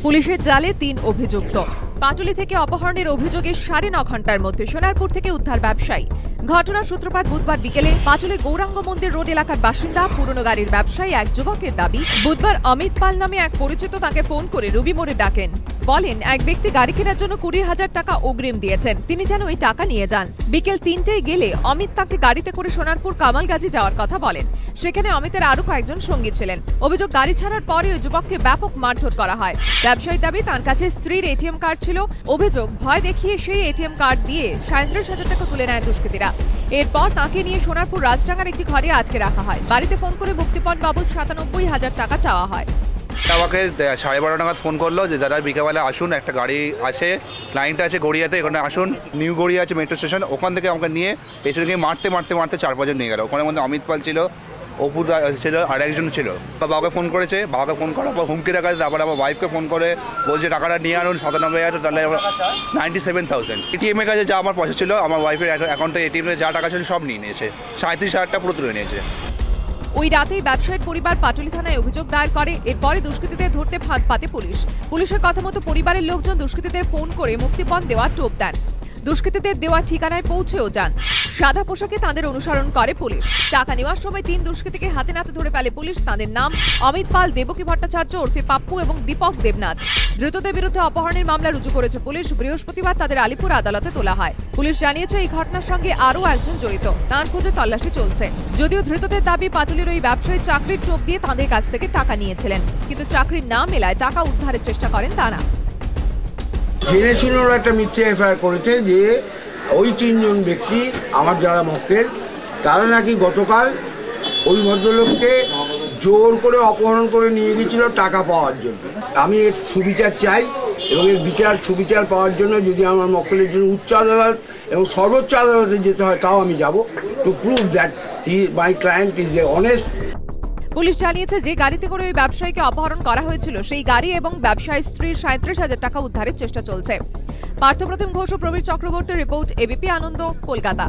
পুলিশের জালে ৩ অভিযুক্ত। পাটুলি থেকে অপহরণের অভিযোগে ৯.৫ ঘন্টার মধ্যে সোনারপুর থেকে উদ্ধার ব্যবসায়ী। ঘটনার সূত্রপাত বুধবার বিকেলে পাটুলি গৌরাঙ্গ মন্দির রোড এলাকার বাসিন্দা পুরনো গাড়ির ব্যবসায়ী এক যুবকের দাবি, বুধবার অমিত পাল নামে এক পরিচিত তাকে ফোন করে রবি মোড়ে ডাকেন। বলেন এক ব্যক্তি গাড়ি কেনার জন্য ২০,০০০ টাকা অগ্রিম দিয়েছেন, তিনি যেন ওই টাকা নিয়ে যান। বিকেল ৩টেয় গেলে অমিত তাকে গাড়িতে করে সোনারপুর কামালগাজী যাওয়ার কথা বলেন। সেখানে অমিতের আরো কয়েকজন সঙ্গী ছিলেন। অভিযোগ, গাড়ি ছাড়ার পরে ওই যুবককে ব্যাপক মারধর করা হয়। ব্যবসায়ীর দাবি, তার কাছে স্ত্রীর এটিএম কার্ড ছিল। অভিযোগ, ভয় দেখিয়ে সেই এটিএম কার্ড দিয়ে ৩৭,০০০ টাকা তুলে নেয় দুষ্কৃতীরা। এরপর তাকে নিয়ে সোনারপুর রাজডাঙ্গার একটি ঘরে আটকে রাখা হয়। বাড়িতে ফোন করে মুক্তিপণ বাবদ ৯৭,০০০ টাকা চাওয়া হয়। আমাকে 12:30 নাগাদ ফোন করলো যে দাদা বিকেলবেলা আসুন, একটা গাড়ি আছে, ক্লায়েন্ট আছে গড়িয়াতে, এখানে আসুন, নিউ গড়িয়া আছে মেট্রো স্টেশন, ওখান থেকে আমাকে নিয়ে পেছনে গিয়ে মারতে ৪-৫জন নিয়ে গেল। ওখানের মধ্যে অমিত পাল ছিল, অপুর ছিল, আর একজন ছিল। বাবাকে ফোন করেছে, বাবাকে ফোন করার পর হুমকি রাখা, তারপর আমার ওয়াইফকে ফোন করে বলছে টাকাটা নিয়ে আনুন ৯৭,০০০, তাহলে 97,000। এটিএমের কাছে যা আমার পয়সা ছিল, আমার ওয়াইফের অ্যাকাউন্টে এটিএমে যা টাকা ছিল সব নিয়ে নিয়েছে। ৩৭,০০০ টাকা পুরো তুলে নিয়েছে। ওই রাতেই ব্যবসায়ীর পরিবার পাটুলি থানায় অভিযোগ দায়ের করে। এরপরে দুষ্কৃতীদের ধরতে ফাঁদ পাতে পুলিশ। পুলিশের কথা মতো পরিবারের লোকজন দুষ্কৃতীদের ফোন করে মুক্তিপণ দেওয়ার টোপ দেন। দুষ্কৃতীদের দেওয়া ঠিকানায় পৌঁছেও যান। সাদা পোশাকে তাদের অনুসরণ করে পুলিশ। টাকা নেওয়ার সময় ৩ দুষ্কৃতীকে হাতে নাতে ধরে ফেলে পুলিশ। তাদের নাম অমিত পাল, দেবকী ভট্টাচার্য ওরফে পাপ্পু এবং দীপক দেবনাথ। ধৃতদের বিরুদ্ধে অপহরণের মামলা রুজু করেছে পুলিশ। বৃহস্পতিবার তাদের আলিপুর আদালতে তোলা হয়। পুলিশ জানিয়েছে এই ঘটনার সঙ্গে আরও একজন জড়িত, তাঁর খোঁজে তল্লাশি চলছে। যদিও ধৃতদের দাবি, পাটুলির ওই ব্যবসায়ী চাকরির চোখ দিয়ে তাঁদের কাছ থেকে টাকা নিয়েছিলেন, কিন্তু চাকরির না মেলায় টাকা উদ্ধারের চেষ্টা করেন তারা। জেনে শুনে ওরা একটা মিথ্যে এফআইআর করেছে যে ওই ৩ জন ব্যক্তি আমার যারা মক্কেল, তারা নাকি গতকাল ওই ভদ্রলোককে জোর করে অপহরণ করে নিয়ে গিয়েছিল টাকা পাওয়ার জন্য। আমি এর সুবিচার চাই এবং এর সুবিচার পাওয়ার জন্য যদি আমার মক্কেলের জন্য উচ্চ আদালত এবং সর্বোচ্চ আদালতে যেতে হয়, তাও আমি যাব, to prove that my client is a honest. Police জানিয়েছে, যে গাড়িতে করে ওই ব্যবসায়ীকে অপহরণ করা হয়েছিল, সেই গাড়ি এবং ব্যবসায়ীর স্ত্রীর ৩৭,০০০ টাকা উদ্ধারের চেষ্টা চলছে। পার্থপ্রতিম ঘোষ ও প্রবীর চক্রবর্তীর রিপোর্ট, এবিপি আনন্দ, কলকাতা।